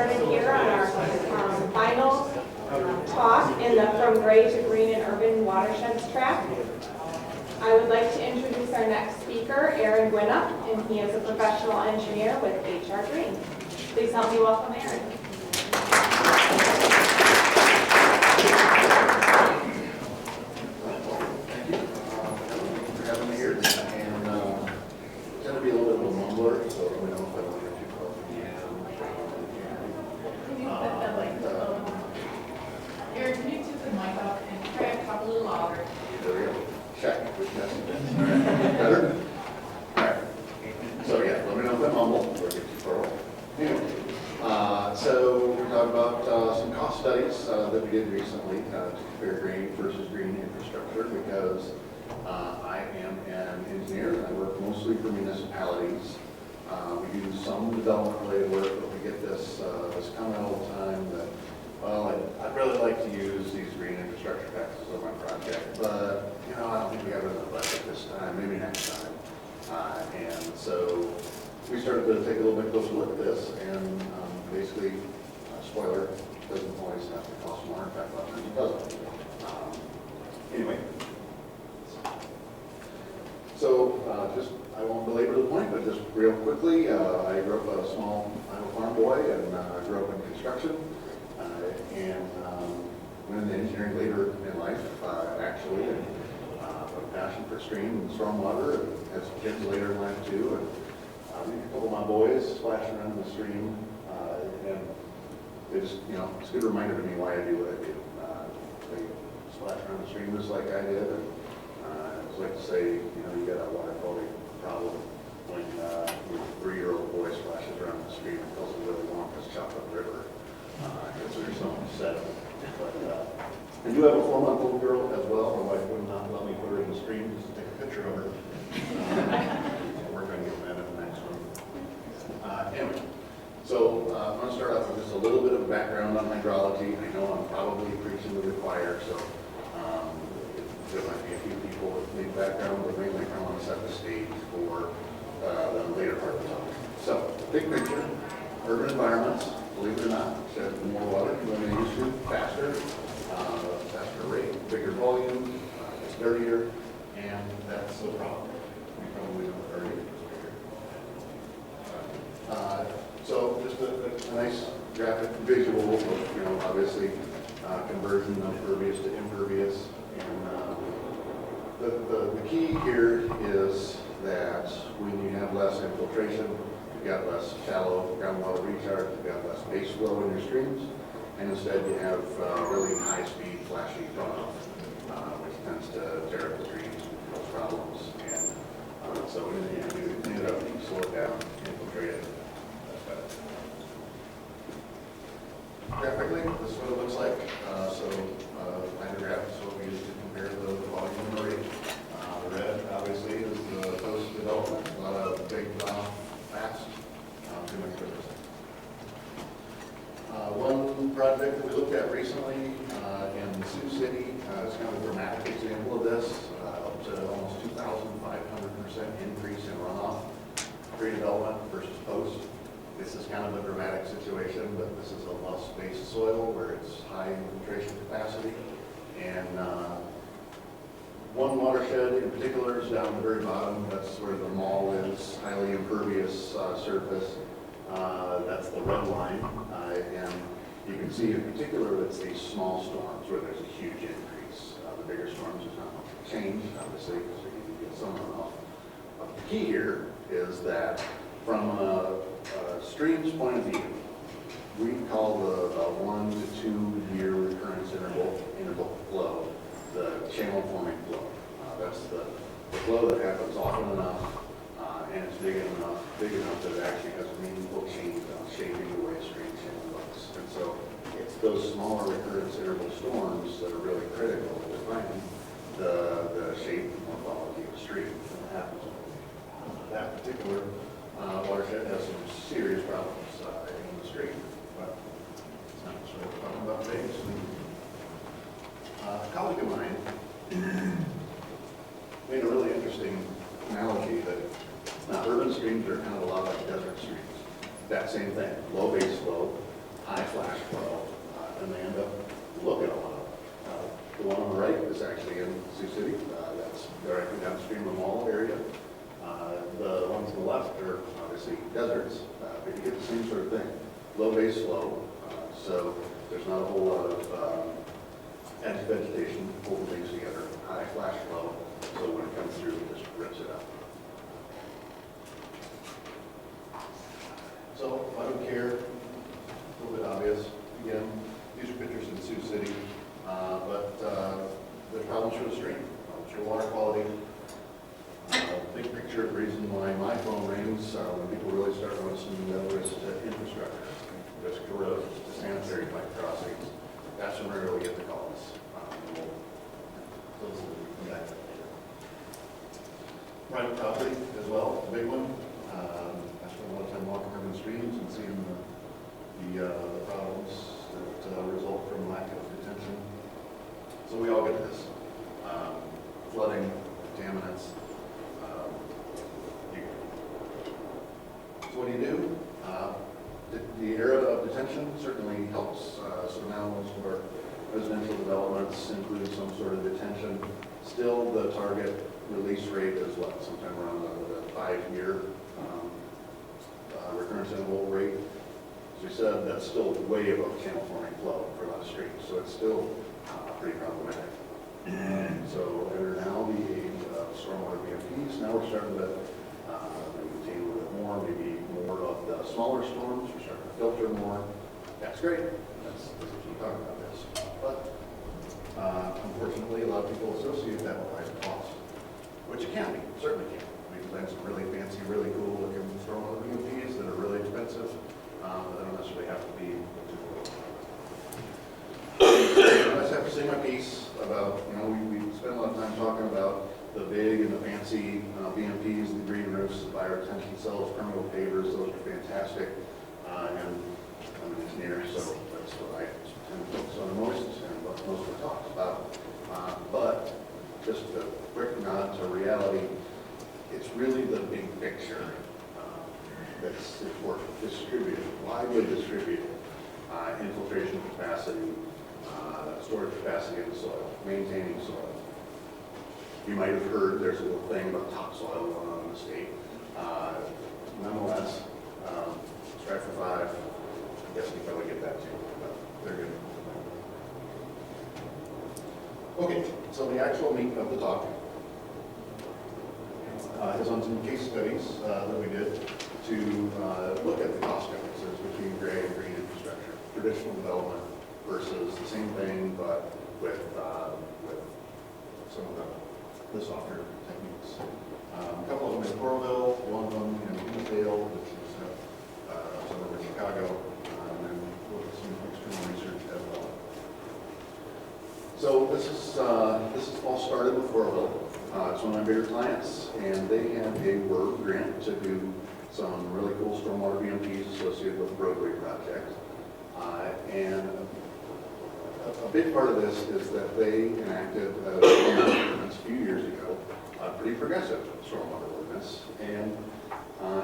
started here on our final talk in the From Gray to Green and Urban Watersheds track. I would like to introduce our next speaker, Aaron Gwinnup, and he is a professional engineer with HR Green. Please help me welcome Aaron. That we did recently to compare green versus green infrastructure, because I am an engineer and I work mostly for municipalities. We do some development related work, but we get this comment all the time that, well, I'd really like to use these green infrastructure taxes on my project, but I don't think we have enough budget this time, maybe next time. And so we started to take a little bit closer look at this, and basically, spoiler, doesn't always have to cost more. In fact, sometimes it doesn't. Anyway, so I won't belabor the point, but just real quickly, I grew up a small Iowa farm boy, and I grew up in construction, and went into engineering later in life, actually, and a passion for stream and stormwater, and had some kids later in life too, and a couple of my boys splashed around in the stream, and it's a good reminder to me why I do what I do. They splash around the stream just like I did, and I always like to say, you got a water quality problem when your 3-year-old boy splashes around the stream and fills it with Wonka's chocolate river, because there's so much sediment. But I do have a 4-month-old girl as well. My wife would not let me put her in the stream just to take a picture of her. We're going to get that in the next one. Anyway. So I'm going to start off with just a little bit of background on hydrology. I know I'm probably preaching to the choir, so there might be a few people with big background, but mainly I want to set the stage for the later part of the talk. So, big picture, urban environments, believe it or not, shed more water than they used to, faster rate, bigger volume, it's dirtier, and that's the problem. We probably know dirtier. So just a nice graphic visual of, obviously, conversion of pervious to impervious. And the key here is that when you have less infiltration, you've got less shallow groundwater recharge, you've got less base flow in your streams, and instead you have really high-speed, flashy runoff, which tends to tear up the streams and cause problems. And so in the end, you clean it up, you slow it down, infiltrate it. Graphically, this is what it looks like. Hydrograph is what we use to compare the volume and the rate. The red, obviously, is the post-development. A lot of big runoff fast. Too much rivers. One project that we looked at recently in Sioux City is kind of a dramatic example of this. Up to almost 2,500% increase in runoff pre-development versus post. This is kind of a dramatic situation, but this is a loess-based soil where it's high infiltration capacity. And one watershed in particular is down at the very bottom. That's where the mall is, highly impervious surface. That's the red line. And you can see in particular it's these small storms where there's a huge increase. The bigger storms, there's not much change, obviously, because you can get some runoff. But the key here is that from a stream's point of view, we call the 1 to 2 year recurrence interval flow the channel forming flow. That's the flow that happens often enough and it's big enough that it actually has a meaningful change on shaping the way a stream channel looks. And so it's those smaller recurrence interval storms that are really critical to defining the shape and morphology of the stream that happens. That particular watershed has some serious problems in the stream, but it's not what we're talking about today. A colleague of mine made a really interesting analogy that urban streams are kind of a lot like desert streams. That same thing, low base flow, high flash flow, and they end up looking a lot. The one on the right is actually in Sioux City. That's directly downstream of the mall area. The ones on the left are obviously deserts, but you get the same sort of thing. Low base flow, so there's not a whole lot of edge vegetation holding things together. High flash flow, so when it comes through, it just rips it up. So I don't care, a little bit obvious. Again, these are pictures in Sioux City, but the problems for the stream, problems for water quality. Big picture, the reason why my phone rings when people really start noticing the risk to infrastructure, risk to roads, to sanitary pipe crossings. That's when we really get the calls. We'll come back to that later. Private property as well, a big one. I spend a lot of time walking urban streams and seeing the problems that result from lack of detention. So we all get this. Flooding, contaminants. So what do? The era of detention certainly helps. So now most of our residential developments include some sort of detention. Still the target release rate is what? Sometime around the 5-year recurrence interval rate. As we said, that's still way above channel forming flow for a lot of streams. So it's still pretty problematic. So under now the age of stormwater BMPs, now we're starting to maintain a little bit more, maybe more of the smaller storms. We're starting to filter more. That's great. That's what you talk about this. But unfortunately, a lot of people associate that with higher cost, which it can be, certainly can. We design some really fancy, really cool looking stormwater BMPs that are really expensive, but they don't necessarily have to be. I just have to say my piece about, we spend a lot of time talking about the big and the fancy BMPs, the green roofs, the bioretention cells, permeable pavers. Those are fantastic. And I'm an engineer, so that's what I tend to focus on most and what most of the talks about. But just a quick nod to reality, it's really the big picture that's important. Distributed, widely distributed, infiltration capacity, storage capacity in the soil, maintaining soil. You might have heard there's a little thing about topsoil going on in the state. Nonetheless, strive for 5. I guess we probably get that too, but they're good. Okay, so the actual meat of the talk is on some case studies that we did to look at the cost differences between gray and green infrastructure, traditional development versus the same thing, but with some of the softer techniques. A couple of them in Coralville, one of them in Hinsdale, which is somewhere in Chicago, and then look at some external research as well. So this is all started with Coralville. It's one of my bigger clients, and they had a WERB grant to do some really cool stormwater BMPs associated with the roadway project. And a big part of this is that they enacted a few years ago, a pretty progressive stormwater ordinance. And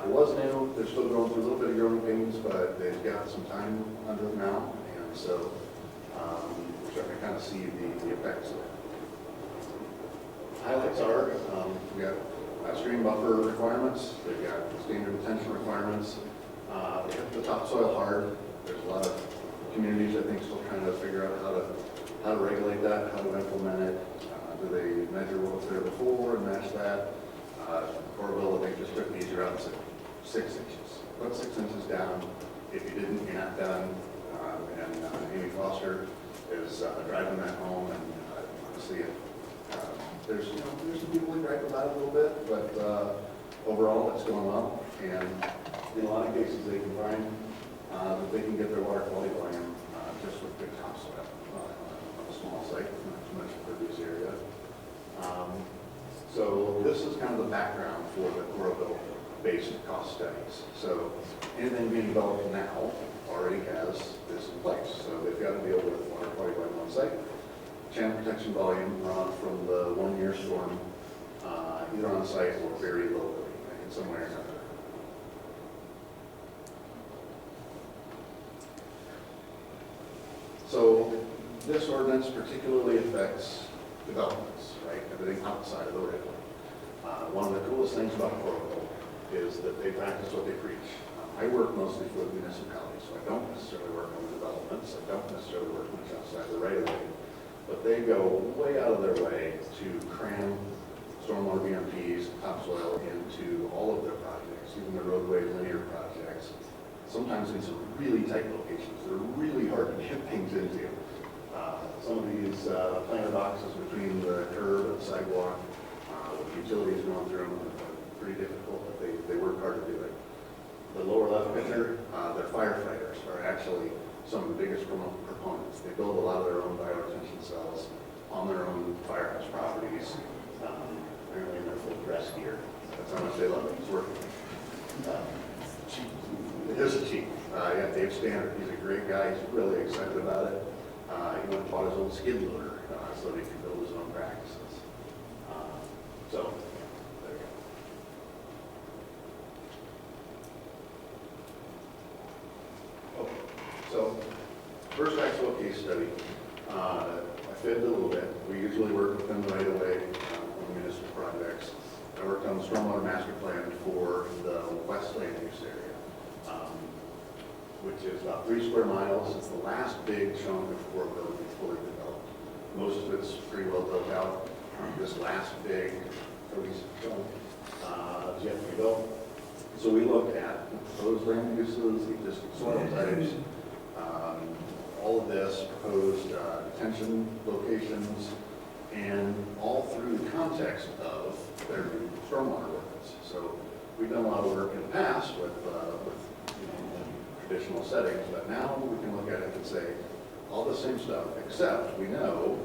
it was new. They're still going through a little bit of growing pains, but they've got some time under them now. And so we're starting to kind of see the effects of it. Highlights are, we got stream buffer requirements. They've got standard detention requirements. They hit the topsoil hard. There's a lot of communities, I think, still trying to figure out how to regulate that, how to implement it. Do they measure what was there before and match that? Coralville, I think, just took the easy route and said 6 inches. Put 6 inches down. If you didn't, you're not done. And Amy Foster is driving that home, and honestly, there's some people who gripe about it a little bit, but overall, it's going well. And in a lot of cases, they can find that they can get their water quality volume just with good topsoil on a small site, not too much impervious area. So this is kind of the background for the Coralville-based cost studies. So anything being developed now already has this in place. So they've got to deal with water quality volume on site, channel protection volume from the 1-year storm, either on site or very locally in some way or another. So this ordinance particularly affects developments, right? Everything outside of the right of way. One of the coolest things about Coralville is that they practice what they preach. I work mostly for the municipality, so I don't necessarily work on the developments. I don't necessarily work much outside the right of way. But they go way out of their way to cram stormwater BMPs, topsoil into all of their projects, even the roadway linear projects, sometimes in some really tight locations. They're really hard to get things into. Some of these planter boxes between the curb and the sidewalk, with utilities going through them, are pretty difficult, but they work hard to do it. The lower left picture, their firefighters are actually some of the biggest proponents. They build a lot of their own bioretention cells on their own firehouse properties, apparently in their full dress gear. That's how much they love it. It's working. It is a chief. Yeah, Dave Stannard. He's a great guy. He's really excited about it. He went and bought his own skid loader so that he could build his own practices. So, there you go. Okay, so first actual case study. I fibbed a little bit. We usually work with them right away on municipal projects. I worked on the stormwater master plan for the west land use area, which is about 3 square miles. It's the last big chunk of Coralville to be fully developed. Most of it's pretty well built out. This last big chunk is yet to be built. So we looked at proposed land uses, existing soil types, all of this, proposed detention locations, and all through the context of their new stormwater ordinance. So we've done a lot of work in the past with traditional settings, but now we can look at it and say all the same stuff, except we know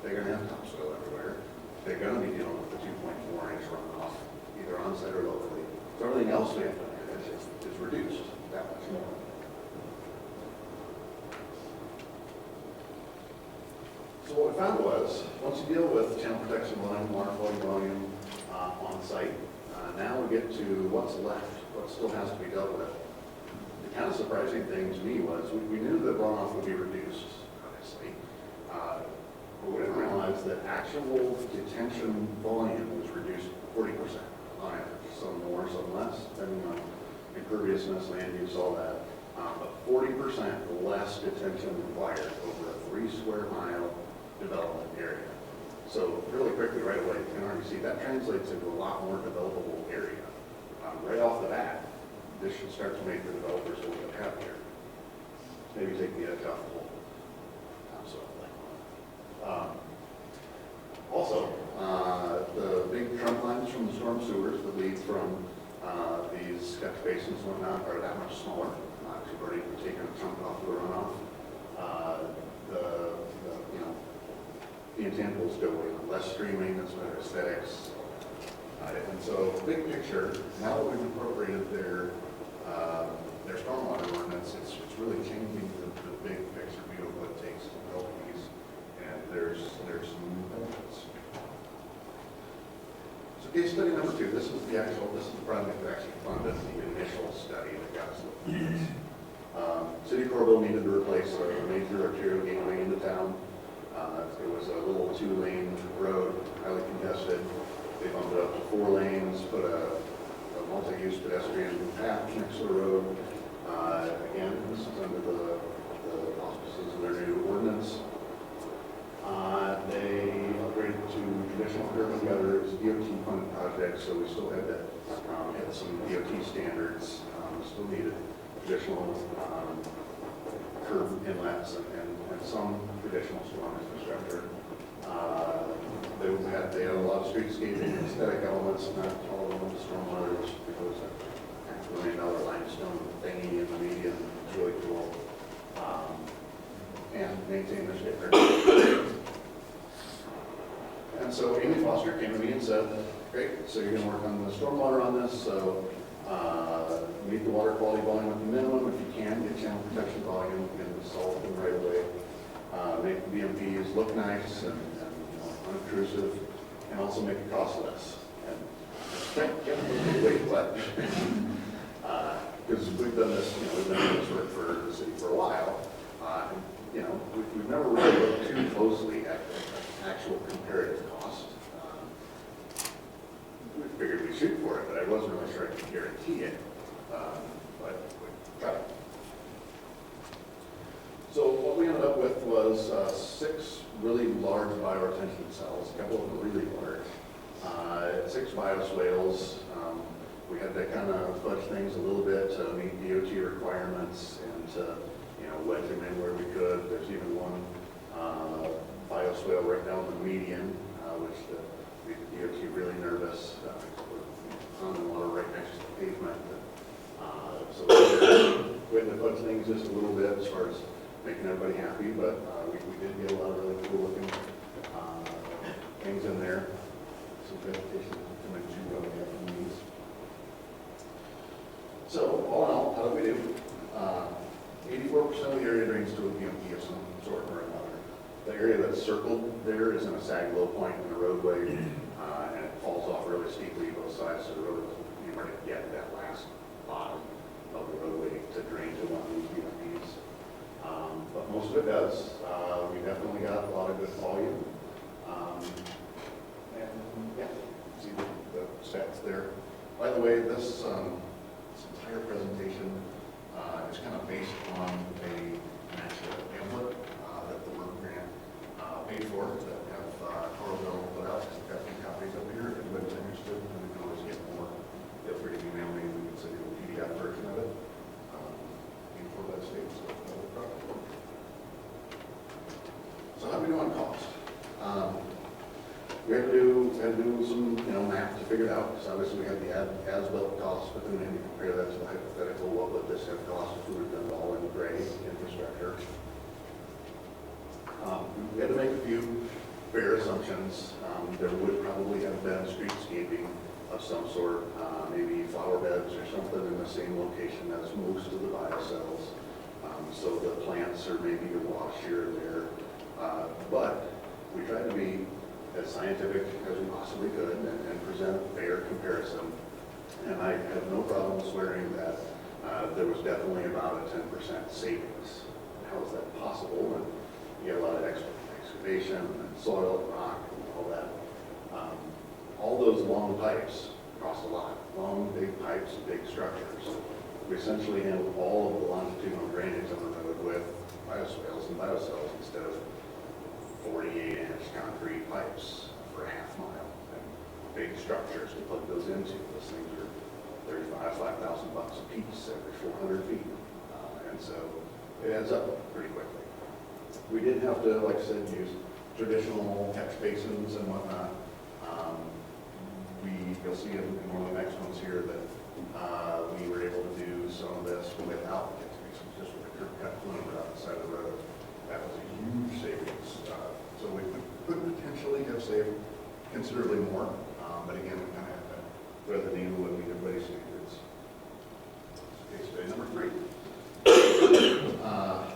they're going to have topsoil everywhere. They're going to be dealing with the 2.4 inch runoff, either on site or locally. So everything else we have to manage is reduced that much more. So what we found was, once you deal with channel protection volume, water quality volume on site, now we get to what's left, what still has to be dealt with. The kind of surprising thing to me was we knew that runoff would be reduced, obviously, but we didn't realize that actual detention volume was reduced 40% on average, some more, some less, depending on imperviousness, land use, all that. But 40% less detention required over a 3 square mile development area. So really quickly, right away, you can already see that translates into a lot more developable area. Right off the bat, this should start to make the developers a little bit happier. Maybe take the edge off the whole topsoil thing. Also, the big trunk lines from the storm sewers that lead from these catch basins and whatnot are that much smaller. We've already taken a chunk off the runoff. The intangibles go away, less streaming, that's better aesthetics. And so, big picture, now that we've incorporated their stormwater ordinance, it's really changing the big picture view of what it takes to build these, and there's some new benefits. So case study number 2, this is the project that actually funded the initial study that got us looking at this. City of Coralville needed to replace a major arterial gateway into town. It was a little 2-lane road, highly congested. They bumped it up to 4 lanes, put a multi-use pedestrian path next to the road. Again, this is under the auspices of their new ordinance. They upgraded to traditional curb and gutter. It was a DOT-funded project, so we still had that, had some DOT standards. We still needed traditional curb inlets and some traditional storm infrastructure. They had a lot of streetscaping and aesthetic elements, not all of them with stormwater, which was a $5 million limestone thingy in the median. It's really cool. And maintain their state. And so Amy Foster came to me and said, great, so you're going to work on the stormwater on this, so meet the water quality volume at the minimum. If you can, get channel protection volume and salt them right away. Make the BMPs look nice and unobtrusive, and also make it cost less. And wait, what? Because we've done this, we've been doing this work for the city for a while. We guarantee it, but we try. So what we ended up with was 6 really large bioretention cells, a couple of them really large, 6 bioswales. We had to kind of fudge things a little bit to meet DOT requirements and to, wedge them in where we could. There's even one bioswale right down the median, which made the DOT really nervous. We're on the water right next to the pavement. So we had to fudge things just a little bit as far as making everybody happy, but we did get a lot of really cool looking things in there. Some vegetation to make sure we have from these. So all in all, how do we do? 84% of the area drains to a BMP of some sort or another. The area that's circled there is in a sag low point in the roadway, and it falls off really steeply both sides of the road. You might get that last bottom of the roadway to drain to one of these BMPs. But most of it does. We definitely got a lot of good volume. And yeah, see the stats there. By the way, this entire presentation is kind of based on a national pamphlet that the work grant paid for that have Carlville put out. I've got 2 copies up here. If anybody's interested, and we can always get more. Feel free to email me. We can send you a PDF version of it. For that state, so how do we do on cost? We had to do some math to figure it out. So obviously we had the as-built cost, but then when you compare that to the hypothetical, what would this have cost if we were done all in gray infrastructure? We had to make a few fair assumptions. There would probably have been streetscaping of some sort, maybe flower beds or something in the same location as most of the biocells. So the plants are maybe a wash here and there. But we tried to be as scientific as we possibly could and present a fair comparison. And I have no problem swearing that there was definitely about a 10% savings. How is that possible? And you get a lot of excavation and soil and rock and all that. All those long pipes cost a lot. Long, big pipes and big structures. We essentially handled all of the longitudinal drainage on the road with bioswales and biocells instead of 48-inch concrete pipes for a half mile and big structures to plug those into. Those things are $5,000 a piece every 400 feet. And so it adds up pretty quickly. We did have to, like I said, use traditional catch basins and whatnot. You'll see in one of the next ones here that we were able to do some of this without catch basins, just with a curb cut flume out the side of the road. That was a huge savings. So we could potentially have saved considerably more, but again, we kind of have to thread the needle and meet everybody's standards. Case study number 3.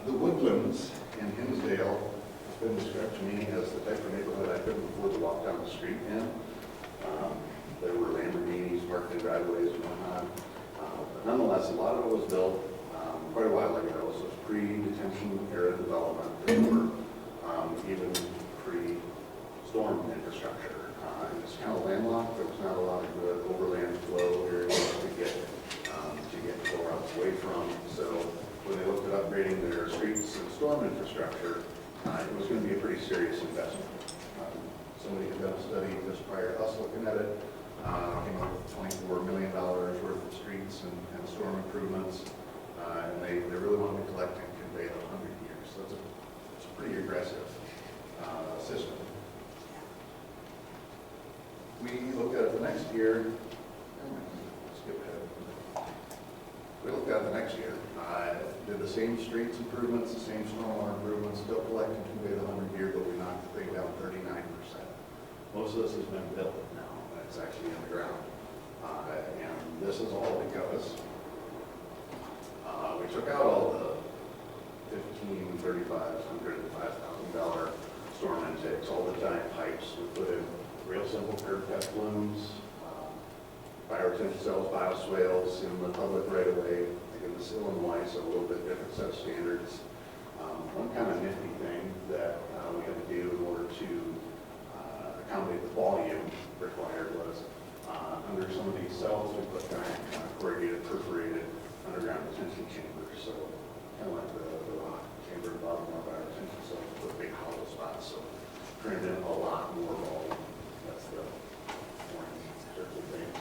The woodlands in Hinsdale has been described to me as the type of neighborhood I couldn't afford to walk down the street in. There were Lamborghinis parked in driveways and whatnot. But nonetheless, a lot of it was built quite a while ago, so it's pre-detention era development. There were even pre-storm infrastructure. And it's kind of landlocked. There was not a lot of good overland flow areas to get chlorides away from. So when they looked at upgrading their streets and storm infrastructure, it was going to be a pretty serious investment. Somebody had done a study just prior to us looking at it. Came up with $24 million worth of streets and storm improvements, and they really wanted to collect and convey the 100 years. So it's a pretty aggressive system. We looked at it the next year. Skip ahead. We looked at it the next year. Did the same streets improvements, the same stormwater improvements, still collect and convey the 100 year, but we knocked the thing down 39%. Most of this has been built now. It's actually in the ground. And this is all because we took out all the $1,500, $3,500 to $5,000 storm intakes, all the giant pipes. We put in real simple curb cut flumes, bioretention cells, bioswales in the public right of way. Again, this is Illinois, so a little bit different set of standards. One kind of nifty thing that we had to do in order to accommodate the volume required was under some of these cells we put giant chambers, so kind of like the rock chamber at the bottom of our tank, so with big hollow spots, so turned in a lot more volume. That's the orange circle things.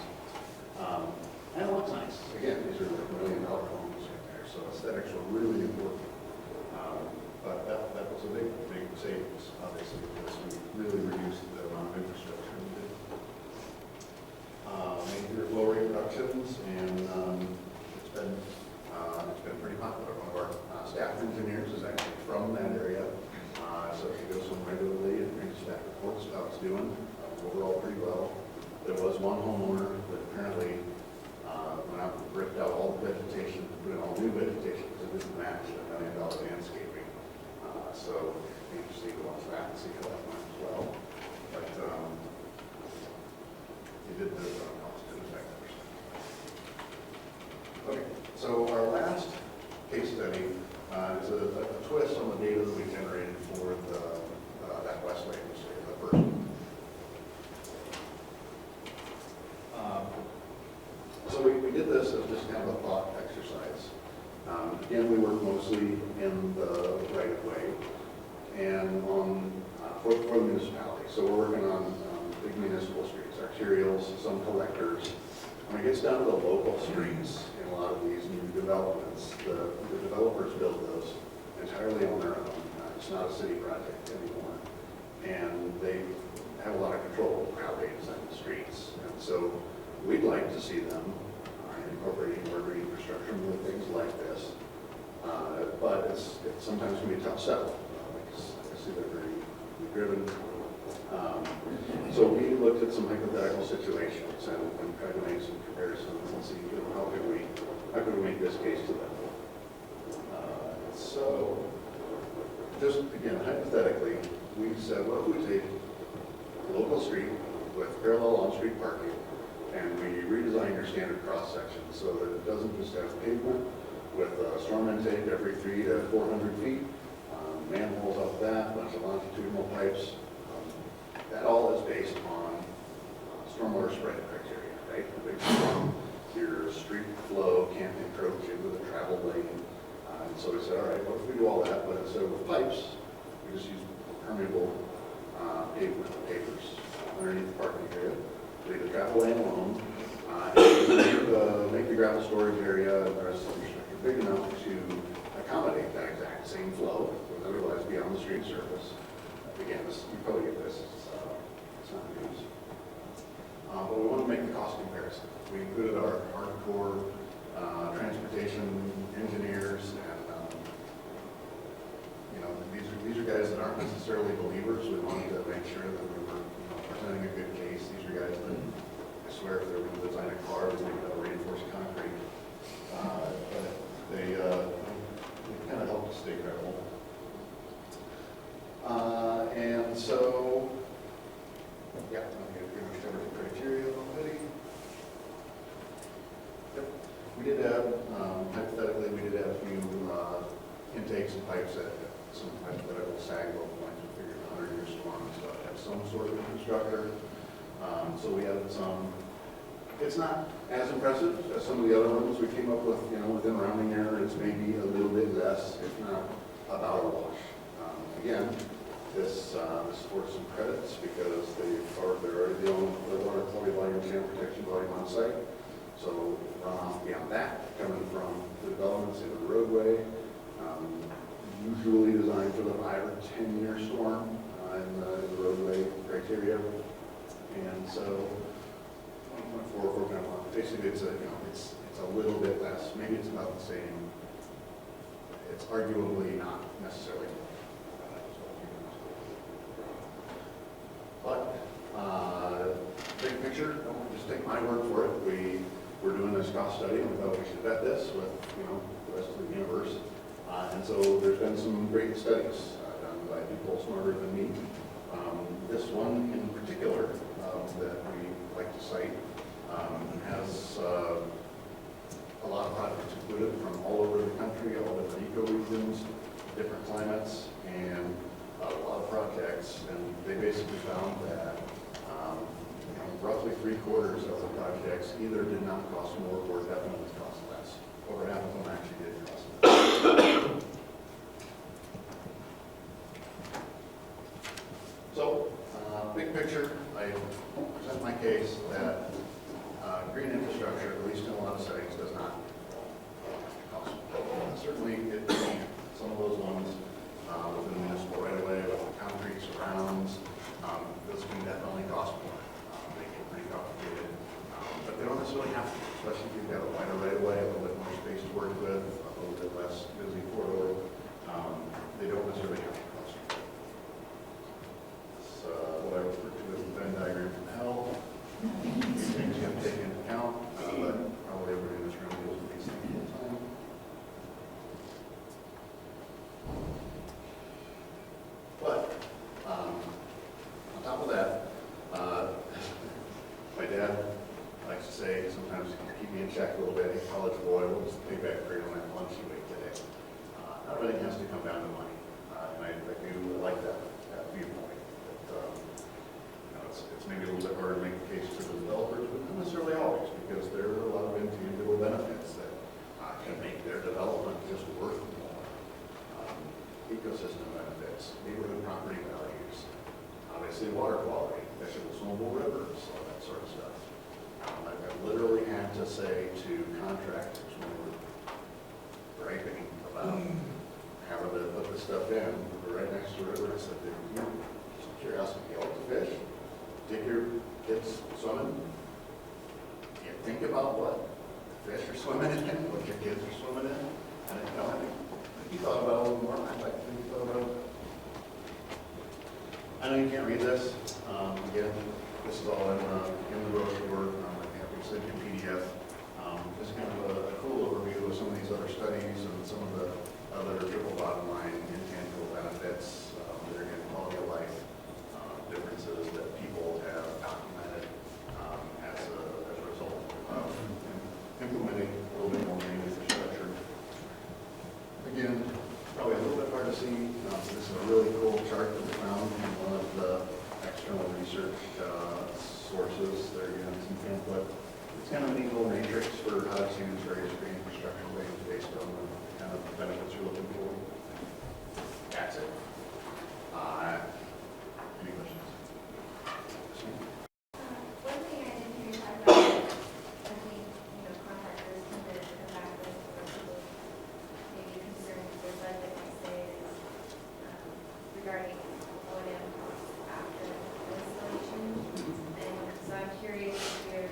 And it looks nice. Again, these are like $1 million homes right there, so aesthetics were really important. But that was a big savings, obviously, because we really reduced the amount of infrastructure we did. Major flow rate reductions, and it's been pretty popular. One of our staff engineers is actually from that area, so she goes home regularly and brings back reports about how it's doing. Overall, pretty well. There was one homeowner that apparently went out and ripped out all the vegetation, put in all new vegetation because it didn't match the $1 million landscaping. So we need to see go on that and see how that went as well. But he did do it on cost to effect. Okay, so our last case study is a twist on the data that we generated for that West Lake mistake, the first one. So we did this as just kind of a thought exercise. Again, we work mostly in the right-of-way and on for the municipality. So we're working on big municipal streets, arterials, some collectors. When it gets down to the local streets in a lot of these new developments, the developers build those entirely on their own. It's not a city project anymore. And they have a lot of control over how they design the streets. And so we'd like to see them incorporating more green infrastructure with things like this. But it's sometimes can be a tough sell. I see they're very driven. So we looked at some hypothetical situations and tried to make some comparisons and see how could we make this case to them. So just again, hypothetically, we said, what if we take a local street with parallel on-street parking and we redesign your standard cross-section so that it doesn't just have pavement with storm intake every 300 to 400 feet, manholes up that, a bunch of longitudinal pipes. That all is based on stormwater spread criteria, right? The big storm, your street flow can't encroach into the travel lane. And so we said, all right, what if we do all that, but instead of with pipes, we just use permeable pavement, pavers underneath the parking area. Leave the travel lane alone, and make the gravel storage area and the rest of the infrastructure big enough to accommodate that exact same flow, would otherwise be on the street surface. Again, you probably get this, it's not news. But we want to make the cost comparison. We included our hardcore transportation engineers, and these are guys that aren't necessarily believers. We wanted to make sure that we were presenting a good case. These are guys that I swear if they were going to design a car, they would have reinforced concrete. But they kind of helped us stay credible. And so, yeah, I'm going to pretty much cover the criteria already. Yep. We did have, hypothetically, we did have a few intakes and pipes at some hypothetical sag level points. We figured 100-year storm and stuff have some sort of infrastructure. So we added some. It's not as impressive as some of the other ones we came up with. Within rounding error, it's maybe a little bit less, if not about a wash. Again, this supports some credits because they're already dealing with the water quality volume, channel protection volume on site. So runoff beyond that, coming from the developments into the roadway, usually designed for the 5 or 10-year storm in the roadway criteria. And so 1.4 basically it's a little bit less. Maybe it's about the same. It's arguably not necessarily. But big picture, don't just take my word for it. We're doing this cost study, and we thought we should vet this with the rest of the universe. And so there's been some great studies done by people smarter than me. This one in particular that we like to cite has a lot of projects included from all over the country, all different ecoregions, different climates, and a lot of projects. And they basically found that roughly 3/4 of the projects either did not cost more or definitely cost less. Over half of them actually did cost better right away, a little bit more space to work with, a little bit less busy corridor. They don't necessarily have to cost. It's what I refer to as the Venn diagram from hell. These things you have to take into account, but probably everybody in this room deals with these things all the time. But on top of that, my dad likes to say sometimes keep me in check a little bit. He's a college boy. What was the payback period on that lunch you ate today? Not everything has to come down to money, and I do like that viewpoint. But, it's maybe a little bit harder to make the case to the developers, but not necessarily always, because there are a lot of intangible benefits that can make their development just worth more. Ecosystem benefits, neighborhood property values, obviously water quality, fishable, swimmable rivers, all that sort of stuff. I've literally had to say to contractors when we were griping about having to put this stuff in, we were right next to the river, I said, just curiosity, you like to fish? Take your kids swimming? You think about what the fish are swimming in, what your kids are swimming in? I didn't know. I think you thought about it a little more. I'd like to think you thought about it. I know you can't read this. Again, this is all in the brochure. I think we sent you a PDF. Just kind of a cool overview of some of these other studies and some of the other triple bottom line intangible benefits. They're again quality of life differences that people have documented as a result of implementing a little bit more green infrastructure. Again, probably a little bit hard to see. This is a really cool chart that we found from one of the external research sources. There you have some input. It's kind of a neat little matrix for how to choose various green infrastructure ways based on the kind of benefits you're looking for. That's it. Any questions? One thing I didn't hear you talk about, I think, contractors tend to come back with, or people maybe concerned with their budget, might say, is regarding O&M costs after the installation. And so I'm curious if your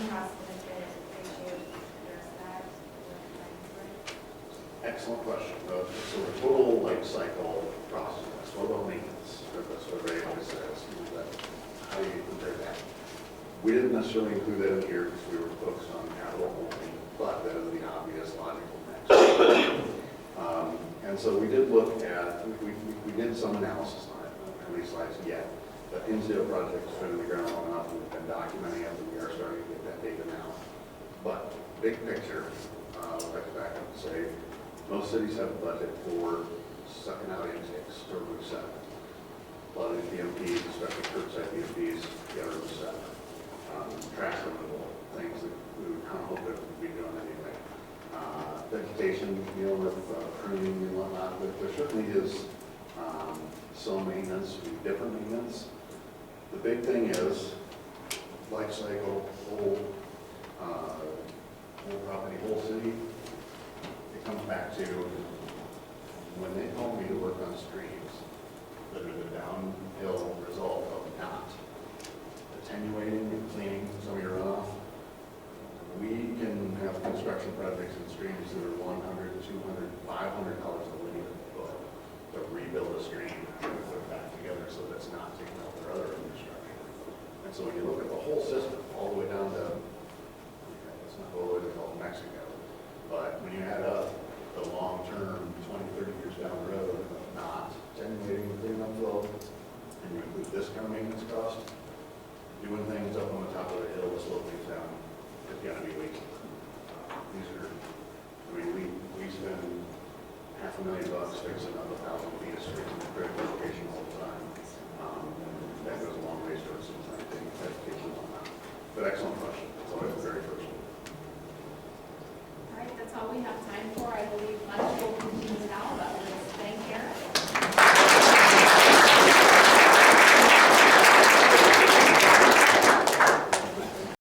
cost benefit ratio address that, what the plans were. Excellent question. So the total life cycle process, what about maintenance? That's what Ray always says. How do you compare that? We didn't necessarily include that in here because we were focused on capital only, but that is the obvious logical next. And so we did look at, we did some analysis on it. I don't have any slides yet, but NCO project has been in the ground long enough. We've been documenting it, and we are starting to get that data now. But big picture, let's back up and say, most cities have a budget for sucking out intakes to remove sediment. A lot of these BMPs, especially curbside BMPs, get remove sediment. Trash removal, things that we would kind of hope that we'd be doing anyway. Vegetation, dealing with pruning and whatnot, but there certainly is some maintenance, different maintenance. The big thing is life cycle, whole property, whole city. It comes back to when they call me to work on streams that are the downhill result of not attenuating and cleaning some of your runoff. We can have construction projects in streams that are $100, $200, $500 a linear foot to rebuild a stream and put it back together so that it's not taking out their other infrastructure. And so when you look at the whole system, all the way down to, let's not go all the way to Gulf of Mexico, but when you add up the long-term, 20, 30 years down the road of not attenuating the cleanup flow, and you include this kind of maintenance cost, doing things up on the top of the hill to slow things down, it's got to be way cheaper. These are, I mean, we spend $500,000 fixing up a